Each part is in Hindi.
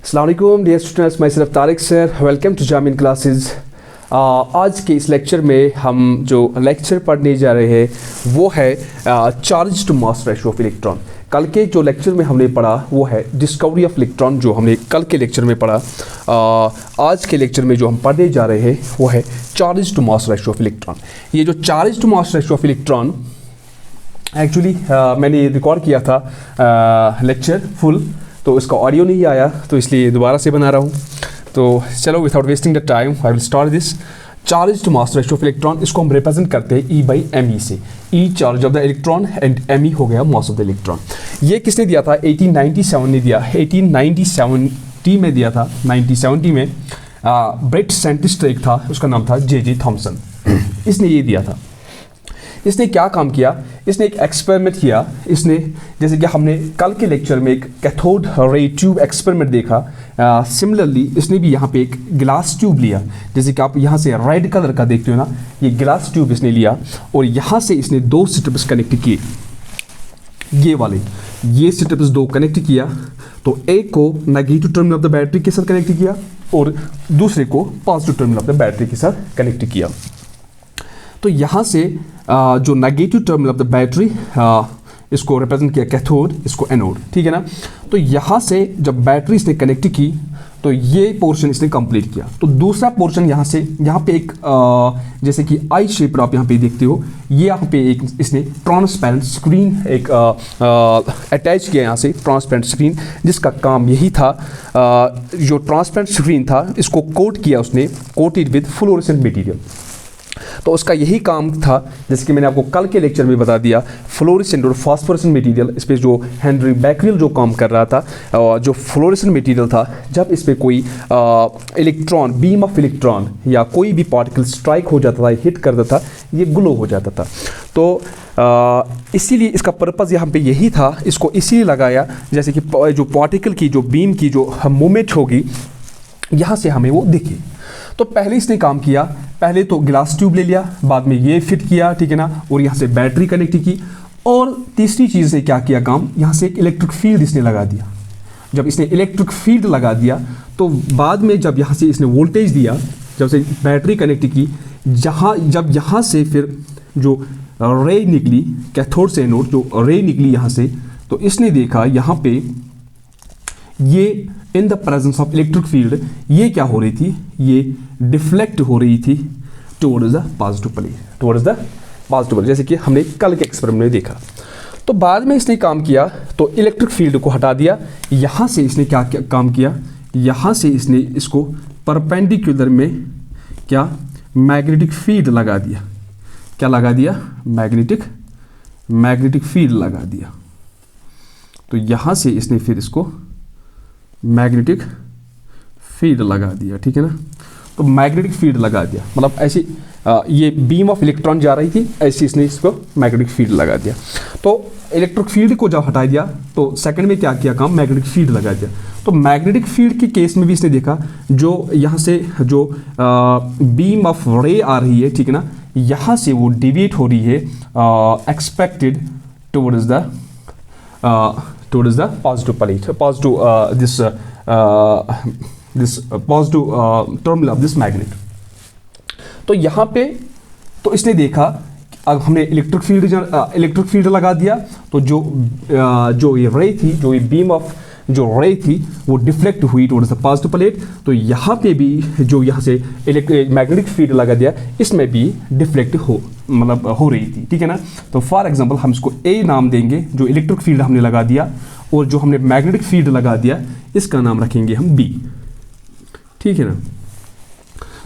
अस्सलाम वालेकुम dear students, myself Tariq sir, welcome to Jamin classes. आज के इस लेक्चर में हम जो लेक्चर पढ़ने जा रहे हैं वो है charge to mass ratio of electron. कल के जो लेक्चर में हमने पढ़ा वो है डिस्कवरी ऑफ इलेक्ट्रॉन, जो हमने कल के लेक्चर में पढ़ा। आज के लेक्चर में जो हम पढ़ने जा रहे हैं वो है charge to mass ratio of electron. ये जो charge to mass ratio of electron actually मैंने रिकॉर्ड किया था लेक्चर फुल, तो इसका ऑडियो नहीं आया तो इसलिए दोबारा से बना रहा हूँ। तो चलो without wasting the time I will start this. Charge to mass ratio of electron, इसको हम रिप्रेजेंट करते हैं E बाई एम से। E charge of the electron and M हो गया मास ऑफ द इलेक्ट्रॉन। ये किसने दिया था? 1897 ने दिया, 1870 में दिया था। 1970 में ब्रिटिश साइंटिस्ट एक था, उसका नाम था J.J. थॉमसन। इसने ये दिया था। इसने क्या काम किया? इसने एक एक्सपेरिमेंट किया। इसने जैसे कि हमने कल के लेक्चर में एक कैथोड रे ट्यूब एक्सपेरिमेंट देखा, सिमिलरली इसने भी यहाँ पे एक ग्लास ट्यूब लिया। जैसे कि आप यहाँ से रेड कलर का देखते हो ना, ये ग्लास ट्यूब इसने लिया और यहाँ से इसने दो स्ट्रिप्स कनेक्ट किए, ये वाले, ये स्ट्रिप्स दो कनेक्ट किया। तो एक को negative terminal of the battery के साथ कनेक्ट किया और दूसरे को positive terminal of the battery के साथ कनेक्ट किया। तो यहाँ से जो negative terminal of the battery, इसको रिप्रेजेंट किया कैथोड, इसको एनोड, ठीक है ना। तो यहाँ से जब बैटरी इसने कनेक्ट की तो ये पोर्शन इसने कंप्लीट किया। तो दूसरा पोर्शन यहाँ से, यहाँ पे एक जैसे कि आई शेप आप यहाँ पे देखते हो, ये यहाँ पे एक इसने ट्रांसपेरेंट स्क्रीन एक अटैच किया यहाँ से, ट्रांसपेरेंट स्क्रीन, जिसका काम यही था। जो ट्रांसपेरेंट स्क्रीन था इसको कोट किया उसने, कोटेड विद फ्लोरेसेंट मटेरियल। तो उसका यही काम था, जैसे कि मैंने आपको कल के लेक्चर में बता दिया, फ्लोरेसेंट और फास्फोरेसेंट मटेरियल। इस पे जो हेनरी बैकरेल जो काम कर रहा था, जो फ्लोरेसेंट मटेरियल था, जब इस पे कोई इलेक्ट्रॉन, बीम ऑफ इलेक्ट्रॉन या कोई भी पार्टिकल स्ट्राइक हो जाता था, हिट करता था, ये ग्लो हो जाता था। तो इसीलिए इसका पर्पज़ यहाँ पे यही था, इसको इसीलिए लगाया जैसे कि जो पार्टिकल की, जो बीम की जो मूवमेंट होगी, यहाँ से हमें वो दिखे। तो पहले इसने काम किया, पहले तो ग्लास ट्यूब ले लिया, बाद में ये फिट किया, ठीक है ना, और यहाँ से बैटरी कनेक्ट की। और तीसरी चीज़ से क्या किया काम, यहाँ से एक इलेक्ट्रिक फील्ड इसने लगा दिया। जब इसने इलेक्ट्रिक फील्ड लगा दिया तो बाद में जब यहाँ से इसने वोल्टेज दिया, जब से बैटरी कनेक्ट की, जब यहाँ से फिर जो रे निकली कैथोड से एनोड, जो रे निकली यहाँ से, तो इसने देखा यहाँ पे ये in the presence of electric field, ये क्या हो रही थी, ये डिफ्लेक्ट हो रही थी towards the positive plane, towards the positive plane, जैसे कि हमने कल के एक्सपेरिमेंट में देखा। तो बाद में इसने काम किया, तो इलेक्ट्रिक फील्ड को हटा दिया। यहाँ से इसने क्या काम किया, यहाँ से इसने इसको परपेंडिकुलर में क्या मैग्नेटिक फील्ड लगा दिया। क्या लगा दिया? मैग्नेटिक फील्ड लगा दिया। तो यहाँ से इसने फिर इसको मैग्नेटिक फील्ड लगा दिया, ठीक है ना। तो मैग्नेटिक फील्ड लगा दिया, मतलब ऐसी ये बीम ऑफ इलेक्ट्रॉन जा रही थी, ऐसे इसने इसको मैग्नेटिक फील्ड लगा दिया। तो इलेक्ट्रिक फील्ड को जब हटा दिया तो सेकंड में क्या किया काम, मैग्नेटिक फील्ड लगा दिया। तो मैग्नेटिक फील्ड के केस में भी इसने देखा, जो यहाँ से जो बीम ऑफ रे आ रही है, ठीक है ना, यहाँ से वो डिविएट हो रही है expected towards the positive plate, this positive terminal of this magnet। तो यहाँ पे तो इसने देखा, अब हमने इलेक्ट्रिक फील्ड लगा दिया, तो जो ये रे थी, जो ये बीम ऑफ जो रे थी, वो डिफ्लेक्ट हुई टुवर्ड्स द पॉजिटिव प्लेट। तो यहाँ पे भी जो यहाँ से मैग्नेटिक फील्ड लगा दिया, इसमें भी डिफ्लेक्ट हो रही थी, ठीक है ना। तो फॉर एग्जांपल हम इसको A नाम देंगे, जो इलेक्ट्रिक फील्ड हमने लगा दिया, और जो हमने मैग्नेटिक फील्ड लगा दिया इसका नाम रखेंगे हम B, ठीक है ना।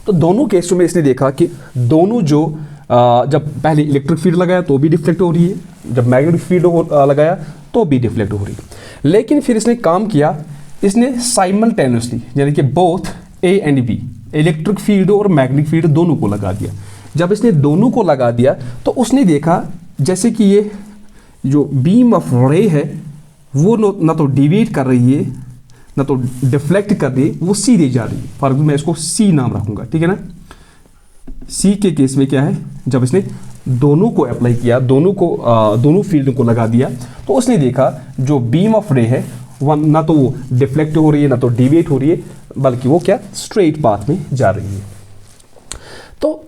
तो दोनों केसों में इसने देखा कि दोनों जो जब पहले इलेक्ट्रिक फील्ड लगाया तो भी डिफ्लेक्ट हो रही है, जब मैग्नेटिक फील्ड लगाया तो भी डिफ्लेक्ट हो रही है। लेकिन फिर इसने काम किया, इसने साइमल्टेनियसली यानी कि both A and B, electric field और मैग्नेटिक फील्ड दोनों को लगा दिया। जब इसने दोनों को लगा दिया तो उसने देखा जैसे कि ये जो बीम ऑफ रे है वो ना तो डिविएट कर रही है, ना तो डिफ्लेक्ट कर रही है, वो सीधे जा रही है। फॉर एग्जाम्पल मैं इसको C नाम रखूंगा, ठीक है ना। C के केस में क्या है, जब इसने दोनों को अप्लाई किया, दोनों फील्ड को लगा दिया, तो उसने देखा जो बीम ऑफ रे है वन, ना तो वो डिफ्लेक्ट हो रही है ना तो डिविएट हो रही है, बल्कि वो क्या स्ट्रेट पाथ में जा रही है। तो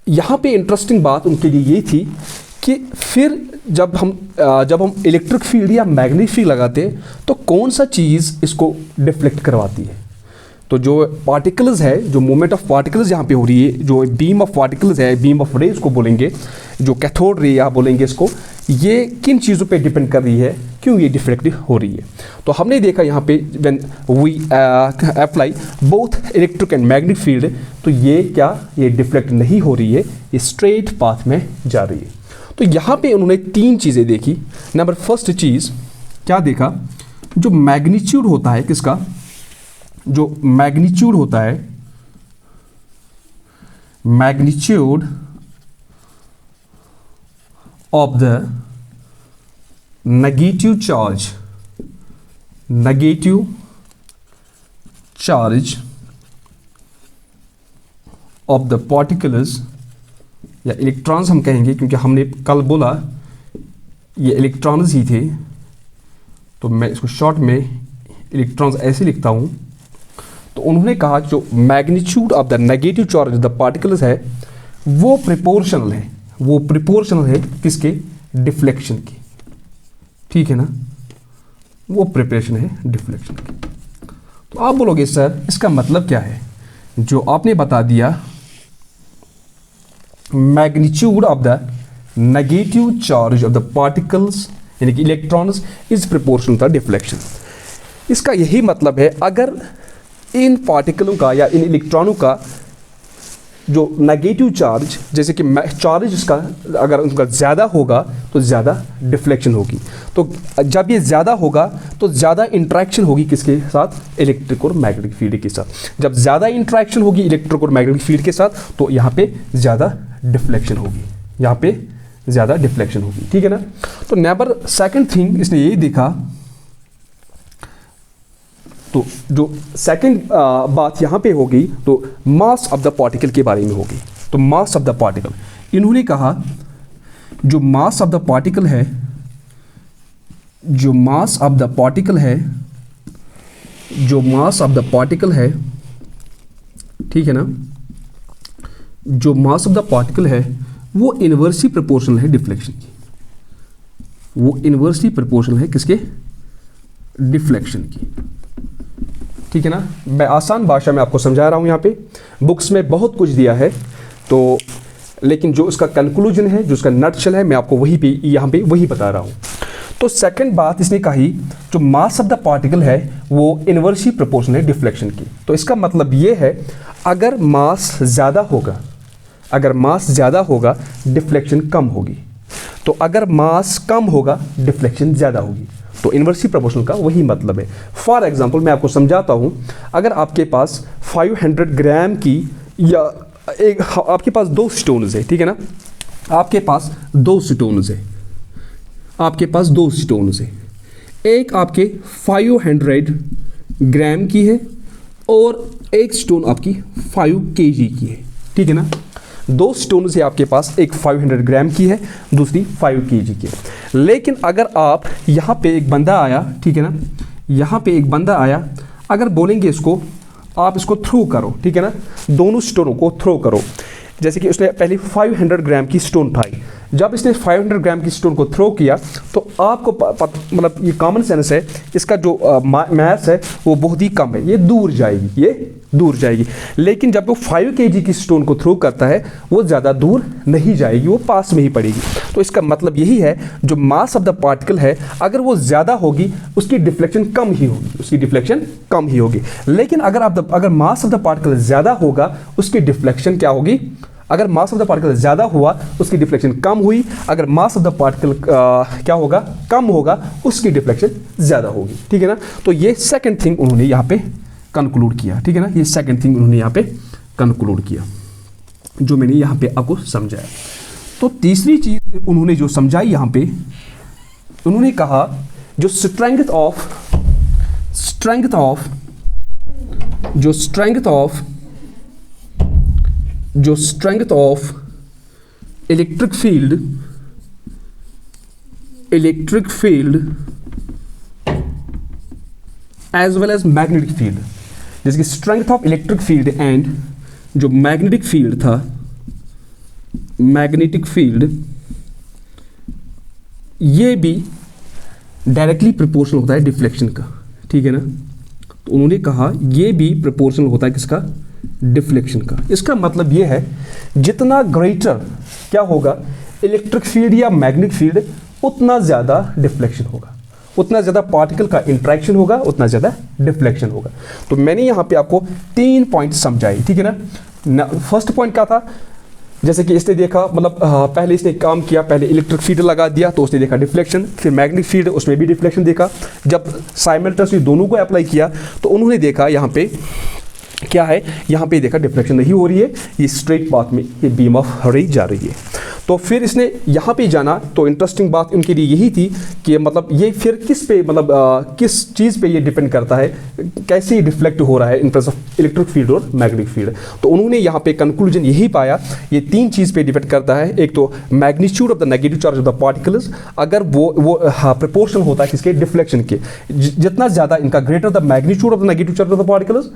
यहाँ पे इंटरेस्टिंग बात उनके लिए ये थी कि फिर जब हम इलेक्ट्रिक फील्ड या मैग्नेटिक फील्ड लगाते हैं तो कौन सा चीज़ इसको डिफ्लेक्ट करवाती है। तो जो पार्टिकल्स है, जो मूवमेंट ऑफ पार्टिकल्स यहाँ पे हो रही है, जो बीम ऑफ पार्टिकल्स है, बीम ऑफ रेज को बोलेंगे, जो कैथोड रे यहाँ बोलेंगे इसको, ये किन चीज़ों पे डिपेंड कर रही है, क्यों ये डिफ्लेक्ट हो रही है। तो हमने देखा यहाँ पे when we apply both electric and magnetic field, तो ये डिफ्लेक्ट नहीं हो रही है, ये स्ट्रेट पाथ में जा रही है। तो यहाँ पे उन्होंने 3 चीज़ें देखी। नंबर फर्स्ट चीज़ क्या देखा, जो मैग्नीट्यूड होता है किसका, जो मैग्नीट्यूड होता है, magnitude of the negative charge of the particles, या इलेक्ट्रॉन्स हम कहेंगे क्योंकि हमने कल बोला ये इलेक्ट्रॉन्स ही थे, तो मैं इसको शॉर्ट में इलेक्ट्रॉन्स ऐसे लिखता हूं। तो उन्होंने कहा जो magnitude of the negative charge of the particles है वो प्रोपोर्शनल है, किसके, डिफ्लेक्शन की, ठीक है ना, वो प्रिपरेशन है डिफ्लेक्शन की। तो आप बोलोगे सर इसका मतलब क्या है, जो आपने बता दिया magnitude of the negative charge of the particles यानी कि electrons is proportional to deflection. इसका यही मतलब है, अगर इन पार्टिकलों का या इन इलेक्ट्रॉनों का जो नेगेटिव चार्ज, जैसे कि चार्ज इसका अगर उनका ज़्यादा होगा तो ज़्यादा डिफ्लेक्शन होगी। तो जब ये ज़्यादा होगा तो ज़्यादा इंट्रैक्शन होगी किसके साथ, इलेक्ट्रिक और मैग्नेटिक फील्ड के साथ। जब ज़्यादा इंट्रैक्शन होगी इलेक्ट्रिक और मैग्नेटिक फील्ड के साथ तो यहाँ पे ज़्यादा डिफ्लेक्शन होगी, यहाँ पे ज़्यादा डिफ्लेक्शन होगी, ठीक है ना। तो नंबर सेकंड थिंग इसने यही देखा, तो जो सेकंड बात यहाँ पे होगी तो मास ऑफ द पार्टिकल के बारे में होगी। तो मास ऑफ द पार्टिकल, इन्होंने कहा जो मास ऑफ द पार्टिकल है, जो मास ऑफ द पार्टिकल है, जो मास ऑफ द पार्टिकल है, ठीक है ना, जो मास ऑफ द पार्टिकल है वो इनवर्सली प्रोपोर्शनल है डिफ्लेक्शन की, वो इनवर्सली प्रोपोर्शनल है किसके, डिफ्लेक्शन की, ठीक है ना। मैं आसान भाषा में आपको समझा रहा हूँ, यहाँ पे बुक्स में बहुत कुछ दिया है, तो लेकिन जो उसका कंक्लूजन है, जो उसका नटशेल है, मैं आपको वही पे यहाँ पे वही बता रहा हूँ। तो सेकंड बात इसने कही जो मास ऑफ द पार्टिकल है वो इनवर्सली प्रोपोर्शनल है डिफ्लेक्शन की। तो इसका मतलब ये है अगर मास ज़्यादा होगा, अगर मास ज़्यादा होगा डिफ्लेक्शन कम होगी, तो अगर मास कम होगा डिफ्लेक्शन ज़्यादा होगी। तो इनवर्सली प्रोपोर्शनल का वही मतलब है। फॉर एग्जांपल मैं आपको समझाता हूँ, अगर आपके पास 500 ग्राम की या एक आपके पास 2 स्टोन्स है, ठीक है ना, आपके पास 2 स्टोन्स है, आपके पास 2 स्टोन्स है, एक आपके 500 ग्राम की है और एक स्टोन आपकी 5 kg की है, ठीक है ना। 2 स्टोन से आपके पास, एक 500 ग्राम की है, दूसरी 5 kg की है। लेकिन अगर आप यहाँ पे एक बंदा आया, ठीक है ना, यहाँ पे एक बंदा आया, अगर बोलेंगे इसको आप इसको थ्रो करो, ठीक है ना, दोनों स्टोनों को थ्रो करो। जैसे कि उसने पहले 500 ग्राम की स्टोन उठाई, जब इसने 500 ग्राम की स्टोन को थ्रो किया तो आपको मतलब ये कॉमन सेंस है, इसका जो मास है वो बहुत ही कम है, ये दूर जाएगी, ये दूर जाएगी। लेकिन जब वो 5 kg की स्टोन को थ्रो करता है वो ज़्यादा दूर नहीं जाएगी, वो पास में ही पड़ेगी। तो इसका मतलब यही है जो मास ऑफ द पार्टिकल है अगर वो ज़्यादा होगी उसकी डिफ्लेक्शन कम ही होगी, उसकी डिफ्लेक्शन कम ही होगी। लेकिन अगर मास ऑफ द पार्टिकल ज़्यादा होगा उसकी डिफ्लेक्शन क्या होगी, अगर मास ऑफ द पार्टिकल ज़्यादा हुआ उसकी डिफ्लेक्शन कम हुई, अगर मास ऑफ द पार्टिकल क्या होगा, कम होगा, उसकी डिफ्लेक्शन ज़्यादा होगी, ठीक है ना। तो ये सेकंड थिंग उन्होंने यहाँ पे कंक्लूड किया, ठीक है ना, ये सेकंड थिंग उन्होंने यहाँ पे कंक्लूड किया जो मैंने यहाँ पे आपको समझाया। तो तीसरी चीज़ उन्होंने जो समझाई यहाँ पे, उन्होंने कहा जो strength of electric field as well as magnetic field. जैसे कि strength of electric field and जो मैग्नेटिक फील्ड था, मैग्नेटिक फील्ड, ये भी डायरेक्टली प्रोपोर्शनल होता है डिफ्लेक्शन का, ठीक है ना। तो उन्होंने कहा ये भी प्रोपोर्शनल होता है किसका, डिफ्लेक्शन का। इसका मतलब ये है जितना ग्रेटर क्या होगा इलेक्ट्रिक फील्ड या मैग्नेटिक फील्ड, उतना ज़्यादा डिफ्लेक्शन होगा, उतना ज़्यादा पार्टिकल का इंट्रैक्शन होगा, उतना ज़्यादा डिफ्लेक्शन होगा। तो मैंने यहाँ पे आपको 3 पॉइंट समझाए, ठीक है ना। फर्स्ट पॉइंट क्या था, जैसे कि इसने देखा मतलब पहले इसने काम किया, पहले इलेक्ट्रिक फील्ड लगा दिया तो उसने देखा डिफ्लेक्शन, फिर मैग्नेटिक फील्ड उसमें भी डिफ्लेक्शन देखा। जब साइमल्टेनियसली दोनों को अप्लाई किया तो उन्होंने देखा यहाँ पे क्या है, यहाँ पे देखा डिफ्लेक्शन नहीं हो रही है, ये स्ट्रेट पाथ में ये बीम ऑफ रे जा रही है। तो फिर इसने यहाँ पे जाना तो इंटरेस्टिंग बात उनके लिए यही थी कि मतलब ये फिर किस पे मतलब किस चीज़ पे ये डिपेंड करता है, कैसे ये डिफ्लेक्ट हो रहा है in terms of electric field और मैग्नेटिक फील्ड। तो उन्होंने यहाँ पे कंक्लूजन यही पाया, ये 3 चीज़ पे डिपेंड करता है। एक तो magnitude of the negative charge of the particles, अगर वो प्रोपोर्शनल होता है किसके, डिफ्लेक्शन के। जितना ज़्यादा इनका greater the magnitude of the negative charge of the particles,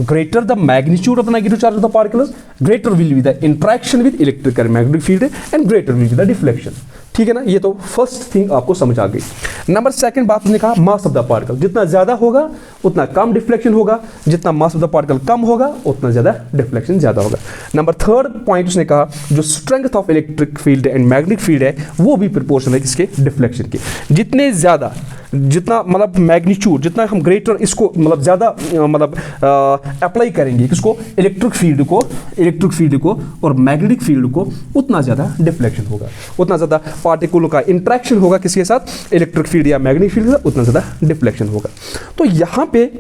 greater the magnitude of the negative charge of the particles, greater will be the interaction with electric and magnetic field and greater will be the deflection। ठीक है ना, ये तो फर्स्ट थिंग आपको समझ आ गई। नंबर सेकंड बात उसने कहा मास ऑफ द पार्टिकल, जितना ज़्यादा होगा उतना कम डिफ्लेक्शन होगा, जितना मास ऑफ द पार्टिकल कम होगा उतना ज़्यादा डिफ्लेक्शन ज़्यादा होगा। नंबर थर्ड पॉइंट उसने कहा जो strength of electric field and magnetic field है वो भी प्रोपोर्शनल है किसके, डिफ्लेक्शन के। जितने ज़्यादा जितना मतलब मैग्नीट्यूड, जितना हम ग्रेटर इसको मतलब ज़्यादा मतलब अप्लाई करेंगे किसको, इलेक्ट्रिक फील्ड को और मैग्नेटिक फील्ड को, उतना ज़्यादा डिफ्लेक्शन होगा, उतना ज़्यादा पार्टिकलों का इंट्रैक्शन होगा किसके साथ, इलेक्ट्रिक फील्ड या मैग्नेटिक फील्ड का, उतना ज़्यादा डिफ्लेक्शन होगा। तो यहाँ पे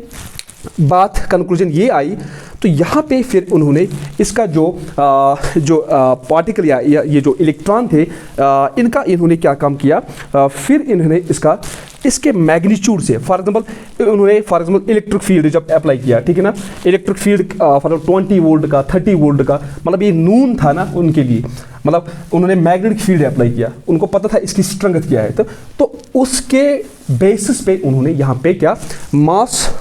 बात कंक्लूजन ये आई। तो यहाँ पे फिर उन्होंने इसका जो पार्टिकल या ये जो इलेक्ट्रॉन थे इनका इन्होंने क्या काम किया, फिर इन्होंने इसके मैग्नीट्यूड से फॉर एग्जांपल इलेक्ट्रिक फील्ड जब अप्लाई किया, ठीक है ना, इलेक्ट्रिक फील्ड फॉर 20 वोल्ट का 30 वोल्ट का, मतलब ये नून था ना उनके लिए, मतलब उन्होंने मैग्नेटिक फील्ड अप्लाई किया, उनको पता था इसकी स्ट्रेंथ क्या है। तो उसके बेसिस पे उन्होंने यहाँ पे क्या मास,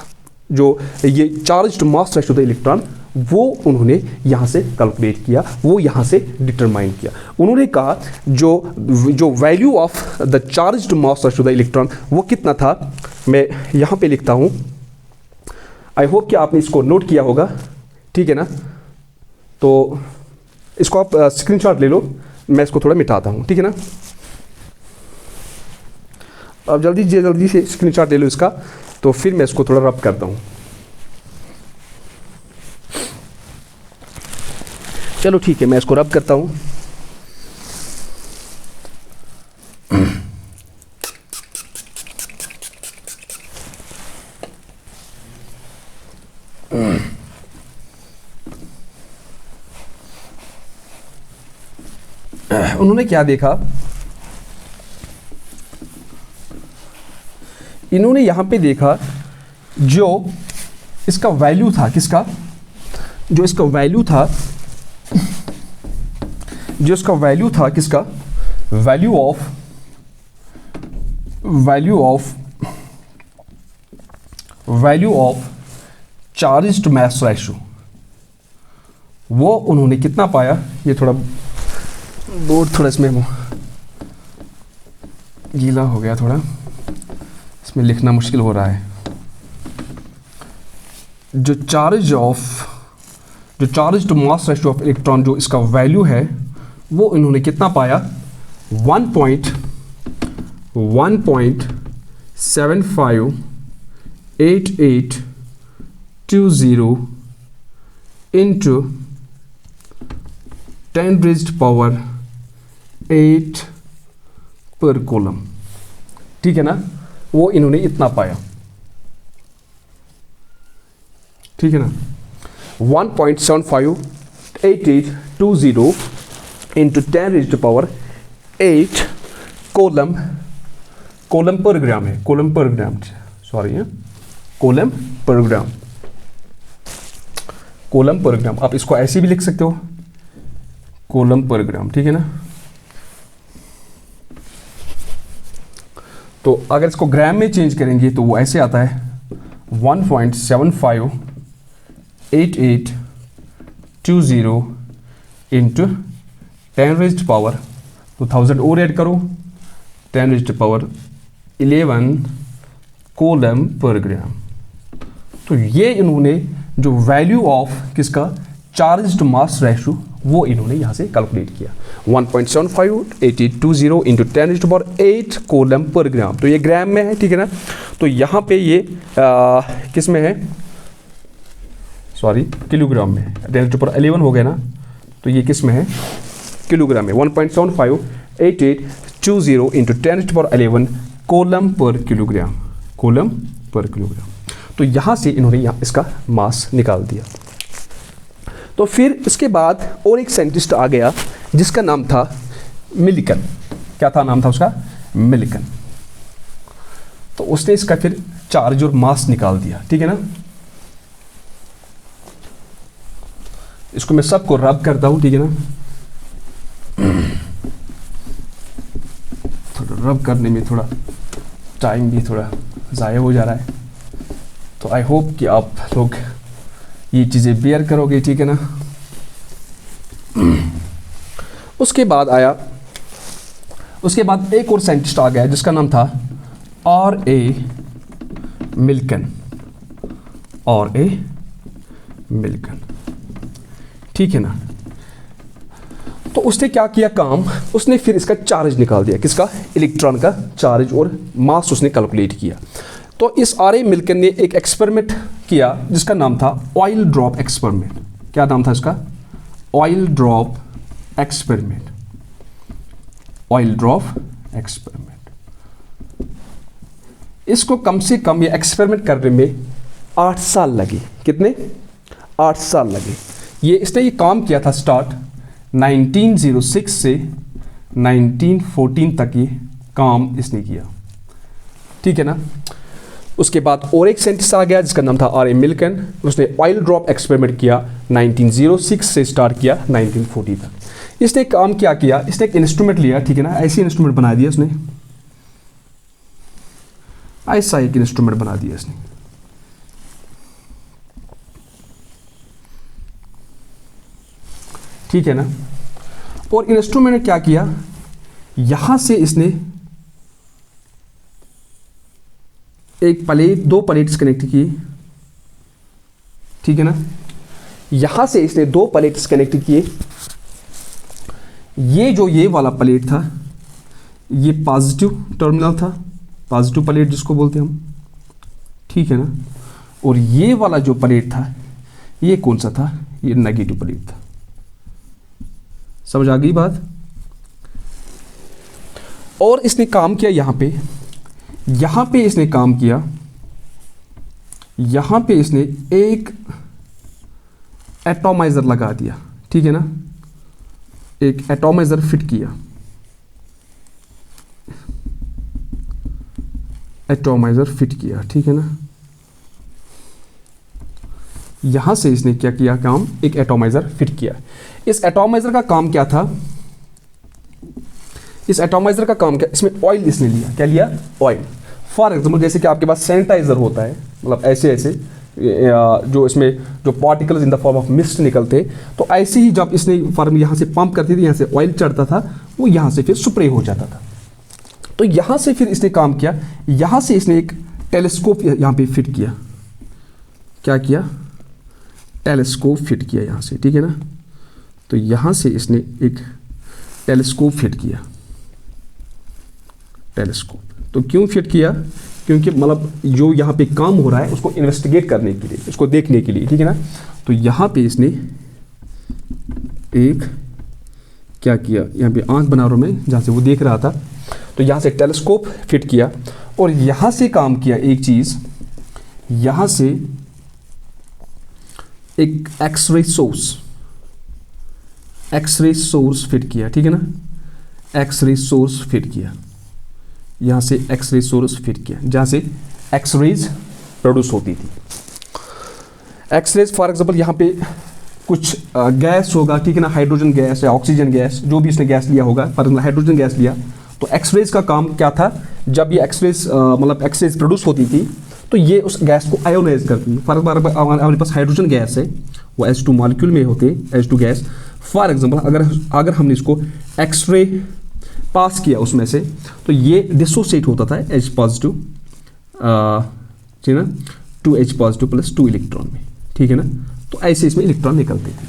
जो ये चार्ज टू मास रेशियो था इलेक्ट्रॉन, वो उन्होंने यहाँ से कैलकुलेट किया, वो यहाँ से डिटरमाइन किया। उन्होंने कहा जो value of the charge to mass ratio the electron वो कितना था, मैं यहाँ पे लिखता हूँ। आई होप कि आपने इसको नोट किया होगा, ठीक है ना। तो इसको आप स्क्रीनशॉट ले लो, मैं इसको थोड़ा मिटाता हूँ, ठीक है ना। अब जल्दी से स्क्रीनशॉट ले लो इसका, तो फिर मैं इसको थोड़ा रब करता हूँ। चलो ठीक है, मैं इसको रब करता हूँ। उन्होंने क्या देखा, इन्होंने यहाँ पे देखा जो इसका वैल्यू था किसका, जो इसका वैल्यू था किसका, value of charge to mass ratio, वो उन्होंने कितना पाया। ये थोड़ा बोर्ड थोड़ा इसमें गीला हो गया, थोड़ा इसमें लिखना मुश्किल हो रहा है। जो charge to mass ratio of electron, जो इसका वैल्यू है वो इन्होंने कितना पाया, 1.758820 into 10 raised power 8 पर कूलम, ठीक है ना। वो इन्होंने इतना पाया, ठीक है ना। 1.758820 into 10 raised to power 8 coulomb पर ग्राम है, कूलम पर ग्राम। आप इसको ऐसे भी लिख सकते हो, कूलम पर ग्राम, ठीक है ना। तो अगर इसको ग्राम में चेंज करेंगे तो वो ऐसे आता है 1.758820 इंटू 10 रेज़्ड पावर, तो 1000 और ऐड करो, 10 रेज़्ड पावर 11 कूलम पर ग्राम। तो ये इन्होंने जो वैल्यू ऑफ किसका चार्ज टू मास रेशो वो इन्होंने यहाँ से कैलकुलेट किया 1.758820 इंटू 10 रेज़्ड पावर 8 कूलम पर ग्राम। तो ये ग्राम में है, ठीक है ना। तो यहाँ पे ये किस में है, सॉरी किलोग्राम में, 10 रेज़्ड पावर 11 हो गया ना, तो ये किस में है, किलोग्राम में। 1.758820 into 10 raised power 11 coulomb per kilogram, coulomb per kilogram. तो यहाँ से इन्होंने यहाँ इसका मास निकाल दिया। तो फिर इसके बाद और एक साइंटिस्ट आ गया जिसका नाम था मिल्कन। क्या था नाम था उसका, मिल्कन। तो उसने इसका फिर चार्ज और मास निकाल दिया, ठीक है ना। इसको मैं सबको रब करता हूँ, ठीक है ना। थोड़ा रब करने में थोड़ा टाइम भी थोड़ा ज़ाया हो जा रहा है, तो आई होप कि आप लोग ये चीज़ें बेयर करोगे, ठीक है ना। उसके बाद एक और साइंटिस्ट आ गया जिसका नाम था R.A. मिल्कन, R.A. मिल्कन, ठीक है ना। तो उसने क्या किया काम, उसने फिर इसका चार्ज निकाल दिया, किसका, इलेक्ट्रॉन का चार्ज और मास उसने कैलकुलेट किया। तो इस R.A. मिल्कन ने एक एक्सपेरिमेंट किया जिसका नाम था ऑयल ड्रॉप एक्सपेरिमेंट। क्या नाम था इसका, oil drop experiment, oil drop experiment. इसको कम से कम ये एक्सपेरिमेंट करने में 8 साल लगे। कितने, 8 साल लगे। इसने ये काम किया था स्टार्ट 1906 से 1914 तक ये काम इसने किया, ठीक है ना। उसके बाद और एक साइंटिस्ट आ गया जिसका नाम था R.A. मिल्कन। उसने ऑयल ड्रॉप एक्सपेरिमेंट किया 1906 से स्टार्ट किया 1940 तक। इसने काम क्या किया, इसने एक इंस्ट्रूमेंट लिया, ठीक है ना। ऐसी इंस्ट्रूमेंट बना दिया इसने, ऐसा एक इंस्ट्रूमेंट बना दिया इसने, ठीक है ना। और इंस्ट्रूमेंट ने क्या किया, यहां से इसने एक प्लेट, 2 प्लेट्स कनेक्ट की, ठीक है ना। यहां से इसने 2 प्लेट्स कनेक्ट किए। ये वाला प्लेट था, ये पॉजिटिव टर्मिनल था, पॉजिटिव प्लेट जिसको बोलते हैं हम, ठीक है ना। और ये वाला जो प्लेट था ये कौन सा था, ये नेगेटिव प्लेट था। समझ आ गई बात। और इसने काम किया यहां पे इसने काम किया, यहां पे इसने एक एटॉमाइजर लगा दिया, ठीक है ना। एक एटॉमाइजर फिट किया, एटॉमाइजर फिट किया, ठीक है ना। यहां से इसने क्या किया काम, एक एटॉमाइजर फिट किया। इस एटॉमाइजर का काम क्या था, इस एटॉमाइजर का काम क्या, इसमें ऑयल इसने लिया, क्या लिया, ऑयल। फॉर एग्जाम्पल जैसे कि आपके पास सैनिटाइजर होता है, मतलब ऐसे जो इसमें जो particles in the form of mist निकलते, तो ऐसे ही जब इसने फॉर्म यहाँ से पंप करती थी, यहाँ से ऑयल चढ़ता था, वो यहाँ से फिर स्प्रे हो जाता था। तो यहाँ से फिर इसने काम किया, यहाँ से इसने एक टेलीस्कोप यहाँ पे फिट किया, क्या किया, टेलीस्कोप फिट किया यहाँ से, ठीक है ना। तो यहाँ से इसने एक टेलीस्कोप फिट किया, टेलीस्कोप। तो क्यों फिट किया, क्योंकि मतलब जो यहाँ पे काम हो रहा है उसको इन्वेस्टिगेट करने के लिए, उसको देखने के लिए, ठीक है ना। तो यहाँ पे इसने एक क्या किया, यहाँ पे आंख बना रहा हूँ मैं जहाँ से वो देख रहा था, तो यहाँ से टेलीस्कोप फिट किया। और यहाँ से काम किया एक चीज़, यहाँ से एक एक्सरे सोर्स फिट किया, ठीक है ना। एक्सरे सोर्स फिट किया, यहाँ से एक्सरे सोर्स फिट किया जहाँ से एक्सरेज प्रोड्यूस होती थी। एक्सरेज फॉर एग्जांपल यहाँ पे कुछ गैस होगा, ठीक है ना, हाइड्रोजन गैस या ऑक्सीजन गैस, जो भी इसने गैस लिया होगा, फॉर एग्जांपल हाइड्रोजन गैस लिया, तो एक्सरेज का काम क्या था, जब ये एक्सरेज मतलब एक्सरेज प्रोड्यूस होती थी तो ये उस गैस को आयोनाइज करती है। फॉर एग्जाम्पल हमारे पास हाइड्रोजन गैस है, वो H2 मॉलिक्यूल में होते हैं, H2 गैस। फॉर एग्जाम्पल अगर हमने इसको एक्सरे पास किया उसमें से, तो ये डिसोसिएट होता था H पॉजिटिव, ठीक है ना, 2H पॉजिटिव प्लस 2 इलेक्ट्रॉन में, ठीक है ना। तो ऐसे इसमें इलेक्ट्रॉन निकलते थे,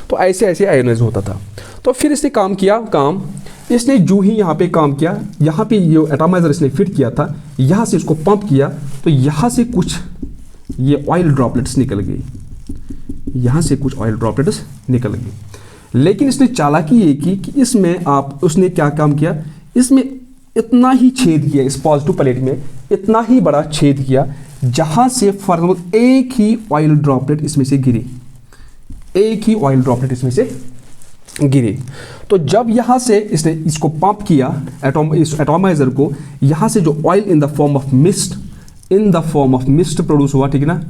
तो ऐसे ऐसे आयोनाइज होता था। तो फिर इसने काम किया, इसने जो ही यहाँ पे काम किया, यहाँ पे ये एटॉमाइजर इसने फिट किया था, यहाँ से इसको पंप किया, तो यहाँ से कुछ ये ऑयल ड्रॉपलेट्स निकल गए, यहाँ से कुछ ऑयल ड्रॉपलेट्स निकल गए। लेकिन इसने चालाकी ये की कि इसमें उसने क्या काम किया, इसमें इतना ही छेद किया, इस पॉजिटिव प्लेट में इतना ही बड़ा छेद किया जहाँ से फॉर एग्जाम्पल एक ही ऑयल ड्रॉपलेट इसमें से गिरे, एक ही ऑयल ड्रॉपलेट इसमें से गिरे। तो जब यहाँ से इसने इसको पंप किया इस एटॉमाइजर को, यहाँ से जो oil in the form of mist produce हुआ, ठीक है ना,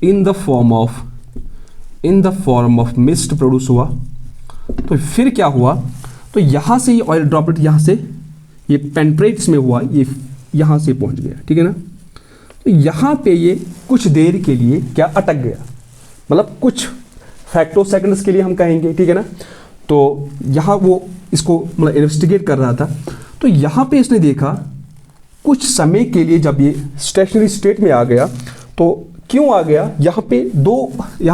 in the form of mist produce हुआ। तो फिर क्या हुआ, तो यहाँ से ये ऑयल ड्रॉपलेट यहाँ से ये पेनिट्रेट्स में हुआ, ये यहाँ से पहुँच गया, ठीक है ना। तो यहाँ पे ये कुछ देर के लिए क्या अटक गया, मतलब कुछ फैक्टो सेकंड्स के लिए हम कहेंगे, ठीक है ना। तो यहाँ वो इसको मतलब इन्वेस्टिगेट कर रहा था। तो यहाँ पे इसने देखा कुछ समय के लिए जब ये स्टेशनरी स्टेट में आ गया, तो क्यों आ गया, यहाँ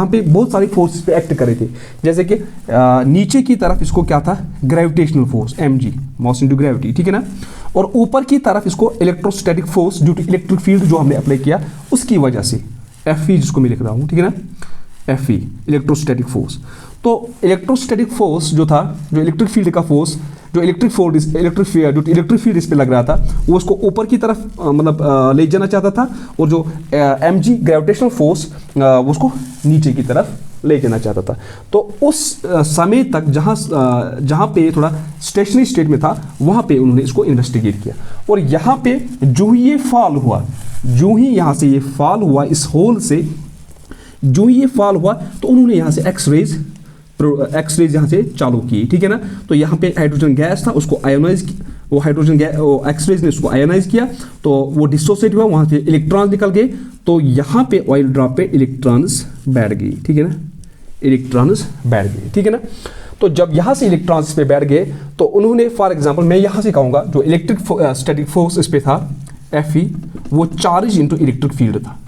पे बहुत सारी फोर्सेस पे एक्ट कर रहे थे। जैसे कि नीचे की तरफ इसको क्या था, gravitational force mg, mass into gravity, ठीक है ना। और ऊपर की तरफ इसको electrostatic force due to electric field जो हमने अप्लाई किया उसकी वजह से, Fe जिसको मैं लिख रहा हूँ, ठीक है ना, Fe इलेक्ट्रोस्टैटिक फोर्स। तो इलेक्ट्रोस्टैटिक फोर्स जो था, जो इलेक्ट्रिक फील्ड का फोर्स, जो इलेक्ट्रिक फील्ड इस पे लग रहा था, वो उसको ऊपर की तरफ मतलब ले जाना चाहता था, और जो mg ग्रेविटेशनल फोर्स उसको नीचे की तरफ ले जाना चाहता था। तो उस समय तक जहाँ पे थोड़ा स्टेशनरी स्टेट में था, वहाँ पे उन्होंने इसको इन्वेस्टिगेट किया। और यहाँ पे जो ही ये फॉल हुआ, जो ही यहाँ से ये फॉल हुआ, इस होल से जो ही ये फॉल हुआ, तो उन्होंने यहाँ से एक्सरेज यहाँ से चालू की, ठीक है ना। तो यहाँ पे हाइड्रोजन गैस था, उसको आयोनाइज, वो एक्सरेज ने उसको आयोनाइज किया, तो वो डिसोसिएट हुआ, वहाँ से इलेक्ट्रॉन्स निकल गए। तो यहाँ पे ऑयल ड्रॉप पे इलेक्ट्रॉन्स बैठ गई, ठीक है ना, इलेक्ट्रॉन्स बैठ गए, ठीक है ना। तो जब यहाँ से इलेक्ट्रॉन्स पे बैठ गए, तो उन्होंने फॉर एग्जाम्पल मैं यहाँ से कहूँगा, जो इलेक्ट्रिक स्टैटिक फोर्स इस पे था Fe, वो चार्ज इंटू इलेक्ट्रिक फील्ड था,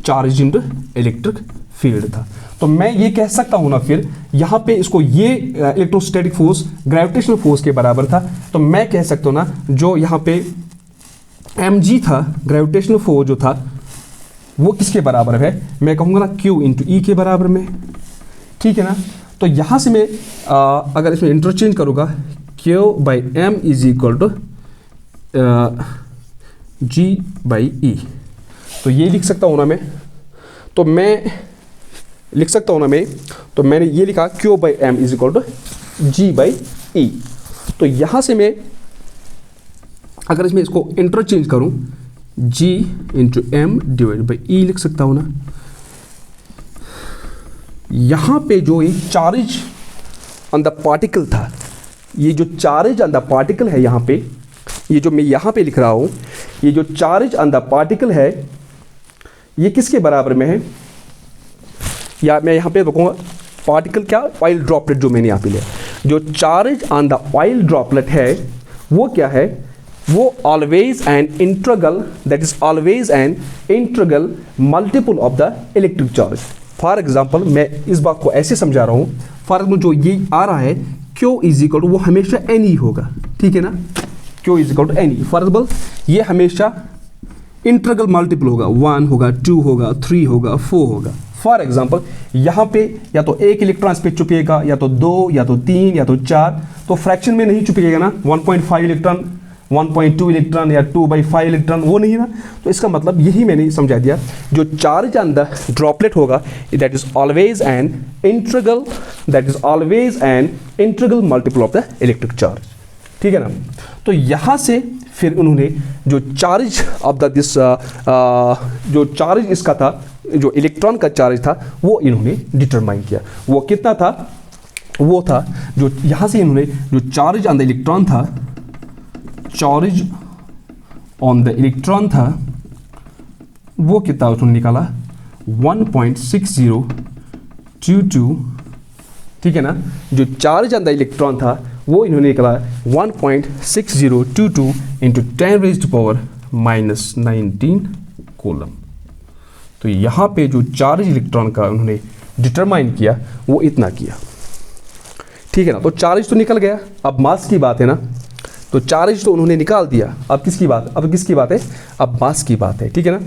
चार्ज इंटू इलेक्ट्रिक फील्ड था। तो मैं ये कह सकता हूँ ना, फिर यहाँ पे इसको ये इलेक्ट्रोस्टैटिक फोर्स ग्रेविटेशनल फोर्स के बराबर था। तो मैं कह सकता हूँ ना, जो यहाँ पे mg था, ग्रेविटेशनल फोर्स जो था, वो किसके बराबर है, मैं कहूँगा ना Q इंटू E के बराबर में, ठीक है ना। तो यहाँ से मैं अगर इसमें इंटरचेंज करूँगा, Q by M is equal to G by E, तो ये लिख सकता हूँ ना मैं, तो मैं लिख सकता हूँ ना मैं, तो मैंने ये लिखा Q by M is equal to G by E। तो यहाँ से मैं अगर इसमें इसको इंटरचेंज करूँ, G into M divide by E लिख सकता हूँ ना। यहाँ पे जो ये चार्ज ऑन द पार्टिकल था, ये जो चार्ज ऑन द पार्टिकल है यहाँ पे, ये जो मैं यहाँ पे लिख रहा हूँ, ये जो चार्ज ऑन द पार्टिकल है, ये किसके बराबर में है, या मैं यहाँ पे रखूँगा पार्टिकल क्या, ऑयल ड्रॉपलेट जो मैंने यहाँ पे लिया, जो charge on the oil droplet है वो क्या है, वो always an integral, that is always an integral multiple of the electric charge. For example मैं इस बात को ऐसे समझा रहा हूँ, फॉर एग्जाम्पल जो ये आ रहा है Q इज इक्वल टू, वो हमेशा एन ही होगा, ठीक है ना, Q is equal to n ही। फॉर एग्जाम्पल ये हमेशा इंटीग्रल मल्टीपल होगा, 1 होगा, 2 होगा, 3 होगा, 4 होगा। फॉर एग्जाम्पल यहाँ पे या तो एक इलेक्ट्रॉन इस पे चुपेगा, या तो 2, या तो 3, या तो 4, तो फ्रैक्शन में नहीं चुपेगा ना, 1.5 इलेक्ट्रॉन, 1.2 इलेक्ट्रॉन या 2/5 इलेक्ट्रॉन, वो नहीं ना। तो इसका मतलब यही मैंने समझा दिया, जो चार्ज ऑन द ड्रॉपलेट होगा, that is always an integral, that is always an integral multiple of the electric charge, ठीक है ना। तो यहाँ से फिर उन्होंने जो चार्ज ऑफ द दिस जो चार्ज इसका था, जो इलेक्ट्रॉन का चार्ज था, वो इन्होंने डिटरमाइन किया। वो कितना था, वो था जो यहाँ से इन्होंने जो चार्ज ऑन द इलेक्ट्रॉन था, चार्ज ऑन द इलेक्ट्रॉन था वो कितना उसने निकाला 1.6022, ठीक है ना। जो चार्ज ऑन द इलेक्ट्रॉन था वो इन्होंने निकाला 1.6022 इंटू 10⁻⁻19 कूलम। तो यहाँ पे जो चार्ज इलेक्ट्रॉन का उन्होंने डिटरमाइन किया वो इतना किया, ठीक है ना। तो चार्ज तो निकल गया, अब मास की बात है ना, तो चार्ज तो उन्होंने निकाल दिया, अब किसकी बात है, अब मास की बात है, ठीक है ना।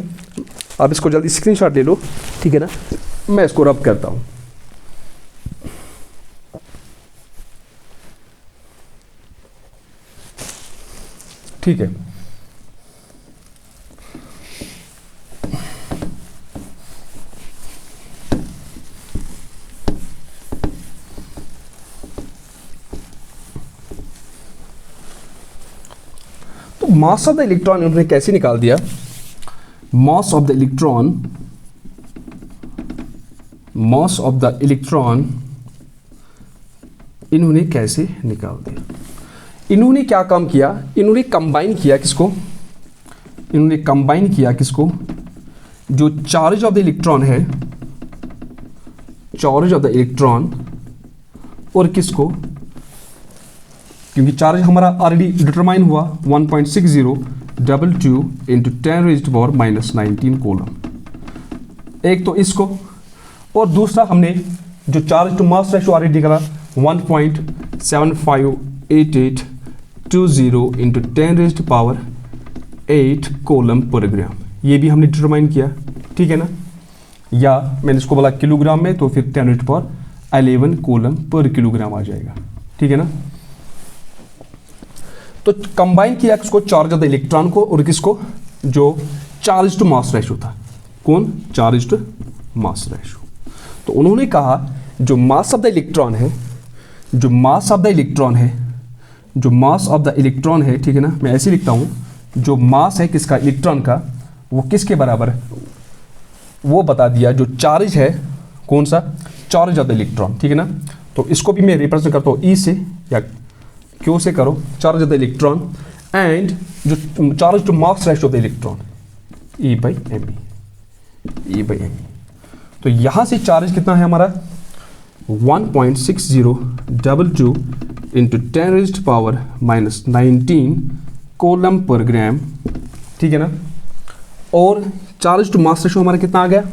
अब इसको जल्दी स्क्रीनशॉट ले लो, ठीक है ना, मैं इसको रब करता हूँ। ठीक है, तो मास ऑफ द इलेक्ट्रॉन उन्होंने कैसे निकाल दिया, मास ऑफ द इलेक्ट्रॉन इन्होंने कैसे निकाल दिया। इन्होंने क्या काम किया, इन्होंने कंबाइन किया किसको, जो चार्ज ऑफ द इलेक्ट्रॉन है, और किसको, क्योंकि चार्ज हमारा ऑलरेडी डिटरमाइन हुआ 1.6022 इंटू 10⁻⁻19 कूलम, एक तो इसको, और दूसरा हमने जो charge to mass ratio already निकाला 1.758820 इंटू 10⁻8 कूलम पर ग्राम, ये भी हमने डिटरमाइन किया, ठीक है ना। या मैंने इसको बोला किलोग्राम में, तो फिर 10⁻11 कूलम पर किलोग्राम आ जाएगा, ठीक है ना। तो कंबाइन किया किसको, चार्ज ऑफ द इलेक्ट्रॉन को, और किसको, जो चार्ज टू मास रेशियो था, कौन, चार्ज टू मास रेशियो। तो उन्होंने कहा जो मास ऑफ द इलेक्ट्रॉन है, ठीक है ना, मैं ऐसे लिखता हूं, जो मास है किसका, इलेक्ट्रॉन का, वो किसके बराबर है, वो बता दिया, जो चार्ज है, कौन सा, चार्ज ऑफ द इलेक्ट्रॉन, ठीक है ना। तो इसको भी मैं रिप्रेजेंट करता हूँ ई से या क्यू से करो, charge of the electron, and जो charge to mass ratio of the electron E by M E. तो यहां से चार्ज कितना है हमारा 1.6022 इंटू 10⁻⁻19 कूलम पर ग्राम, ठीक है ना। और चार्ज टू मास रेशियो हमारा कितना आ गया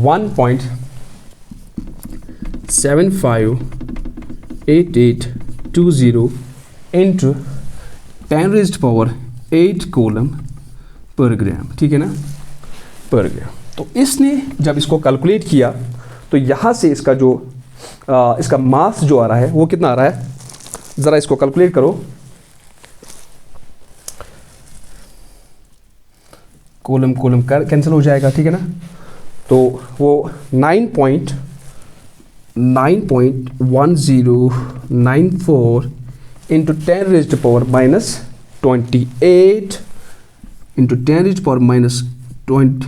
1.758820 इंटू 10⁻8 कूलम पर ग्राम, ठीक है ना, पर ग्राम। तो इसने जब इसको कैलकुलेट किया तो यहाँ से इसका जो इसका मास जो आ रहा है वो कितना आ रहा है, ज़रा इसको कैलकुलेट करो, कॉलम कैंसिल हो जाएगा, ठीक है ना। तो वो 9.1094 इंटू 10⁻⁻28 इंटू 10⁻⁻20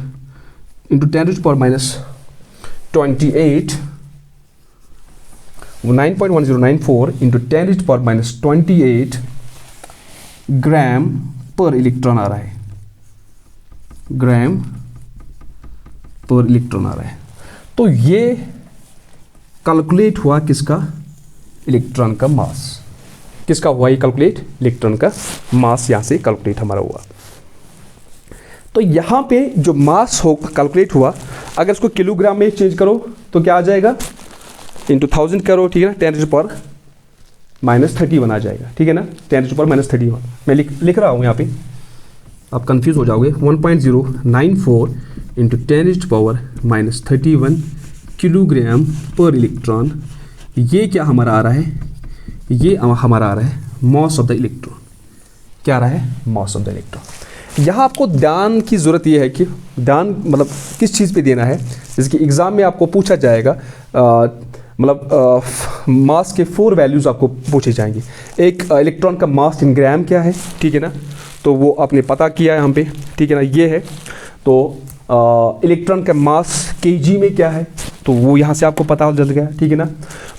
इंटू 10⁻⁻28 9.1094 इंटू 10⁻⁻28 ग्राम पर इलेक्ट्रॉन आ रहा है, ग्राम पर इलेक्ट्रॉन आ रहा है। तो ये कैलकुलेट हुआ किसका, इलेक्ट्रॉन का मास, किसका हुआ ये कैलकुलेट, इलेक्ट्रॉन का मास यहाँ से कैलकुलेट हमारा हुआ। तो यहाँ पे जो मास हो कैलकुलेट हुआ, अगर इसको किलोग्राम में चेंज करो तो क्या आ जाएगा, इंटू 1000 करो, ठीक है ना, 10⁻31 आ जाएगा, ठीक है ना, 10⁻31 मैं लिख रहा हूँ यहाँ पे, आप कंफ्यूज हो जाओगे। 1.094 इंटू 10⁻31 किलोग्राम पर इलेक्ट्रॉन, ये क्या हमारा आ रहा है, ये हमारा आ रहा है मास ऑफ द इलेक्ट्रॉन, क्या आ रहा है, मास ऑफ द इलेक्ट्रॉन। यहाँ आपको ध्यान की ज़रूरत ये है कि ध्यान मतलब किस चीज़ पे देना है, जैसे कि एग्ज़ाम में आपको पूछा जाएगा, मतलब मास के 4 वैल्यूज़ आपको पूछे जाएंगे। एक इलेक्ट्रॉन का मास इन ग्राम क्या है, ठीक है ना, तो वो आपने पता किया है यहाँ पे, ठीक है ना, ये है। तो इलेक्ट्रॉन का मास केजी में क्या है, तो वो यहाँ से आपको पता चल गया, ठीक है ना।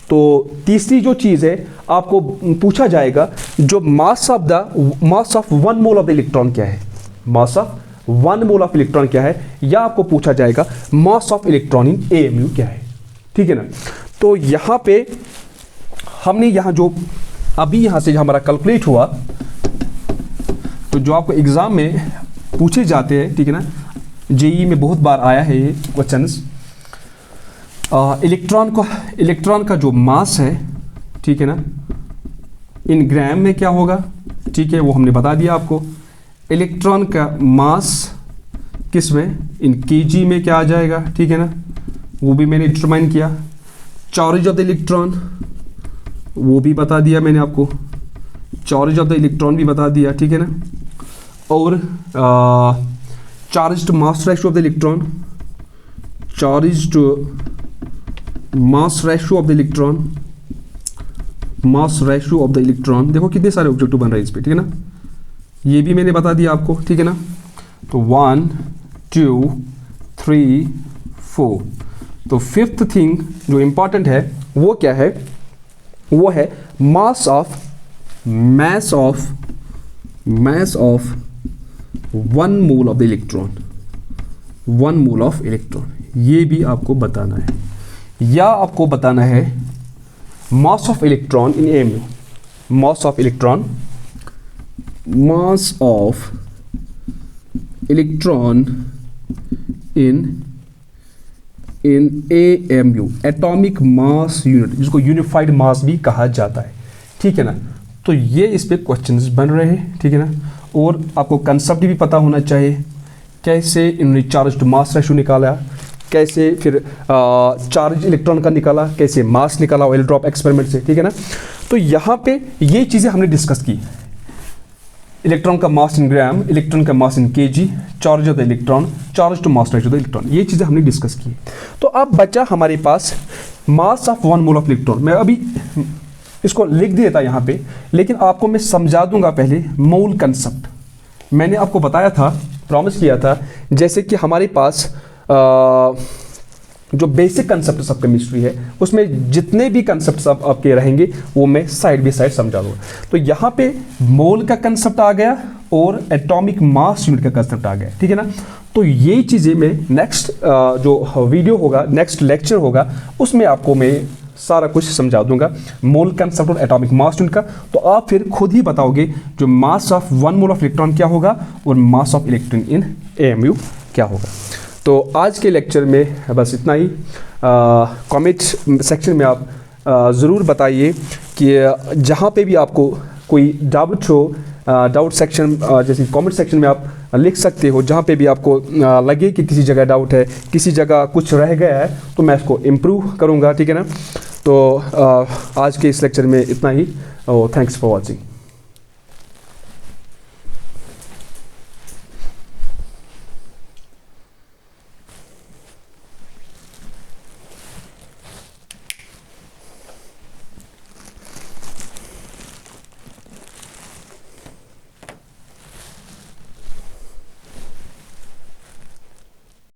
तो तीसरी जो चीज़ है आपको पूछा जाएगा, जो मास of 1 mole of the electron क्या है, मास ऑफ 1 मोल ऑफ इलेक्ट्रॉन क्या है, या आपको पूछा जाएगा mass of electron in AMU क्या है। ठीक है ना। तो यहाँ पे हमने यहाँ जो अभी यहाँ से हमारा कैलकुलेट हुआ, तो जो आपको एग्ज़ाम में पूछे जाते हैं, ठीक है ना, JEE में बहुत बार आया है ये क्वेश्चंस। इलेक्ट्रॉन का जो मास है, ठीक है ना, इन ग्राम में क्या होगा, ठीक है, वो हमने बता दिया आपको। इलेक्ट्रॉन का मास किस में, इन kg में क्या आ जाएगा, ठीक है ना, वो भी मैंने डिटरमाइन किया। चार्ज ऑफ द इलेक्ट्रॉन वो भी बता दिया मैंने आपको, चार्ज ऑफ द इलेक्ट्रॉन भी बता दिया, ठीक है ना। और charge to mass ratio of the electron, charge to mass ratio of the electron, mass ratio of the electron, देखो कितने सारे ऑब्जेक्टिव बन रहे हैं इस पे, ठीक है ना, ये भी मैंने बता दिया आपको, ठीक है ना। तो 1 2 3 4, तो फिफ्थ थिंग जो इंपॉर्टेंट है वो क्या है, वो है मास of 1 mole of the electron, 1 mole of electron, ये भी आपको बताना है। या आपको बताना है mass of electron in AMU, mass of electron, mass of electron in AMU, atomic mass unit, जिसको यूनिफाइड मास भी कहा जाता है, ठीक है ना। तो ये इस पे क्वेश्चंस बन रहे हैं, ठीक है ना। और आपको कंसेप्ट भी पता होना चाहिए, कैसे इन्होंने चार्ज टू मास रेशियो निकाला, कैसे फिर चार्ज इलेक्ट्रॉन का निकाला, कैसे मास निकाला ऑयल ड्रॉप एक्सपेरिमेंट से, ठीक है ना। तो यहाँ पे ये चीज़ें हमने डिस्कस की, इलेक्ट्रॉन का मास इन ग्राम, इलेक्ट्रॉन का mass in kg, charge of the electron, charge to mass ratio of the electron, ये चीज़ें हमने डिस्कस की। तो अब बचा हमारे पास mass of 1 mole of electron. मैं अभी इसको लिख देता यहाँ पे, लेकिन आपको मैं समझा दूंगा पहले मोल कंसेप्ट। मैंने आपको बताया था, प्रॉमिस किया था, जैसे कि हमारे पास जो बेसिक कंसेप्ट सब केमिस्ट्री है, उसमें जितने भी कंसेप्ट सब आपके रहेंगे वो मैं साइड बाई साइड समझा दूँगा। तो यहाँ पे मोल का कंसेप्ट आ गया और एटॉमिक मास यूनिट का कंसेप्ट आ गया, ठीक है ना। तो ये चीज़ें मैं नेक्स्ट जो वीडियो होगा, नेक्स्ट लेक्चर होगा, उसमें आपको मैं सारा कुछ समझा दूंगा, मोल कंसेप्ट और एटॉमिक मास यूनिट का। तो आप फिर खुद ही बताओगे जो मास ऑफ 1 मोल ऑफ इलेक्ट्रॉन क्या होगा और mass of electron in AMU क्या होगा। तो आज के लेक्चर में बस इतना ही। कमेंट सेक्शन में आप ज़रूर बताइए कि जहाँ पे भी आपको कोई डाउट हो, डाउट सेक्शन जैसे कमेंट सेक्शन में आप लिख सकते हो। जहाँ पे भी आपको लगे कि किसी जगह डाउट है, किसी जगह कुछ रह गया है, तो मैं इसको इम्प्रूव करूँगा, ठीक है ना। तो आज के इस लेक्चर में इतना ही। Thanks for watching.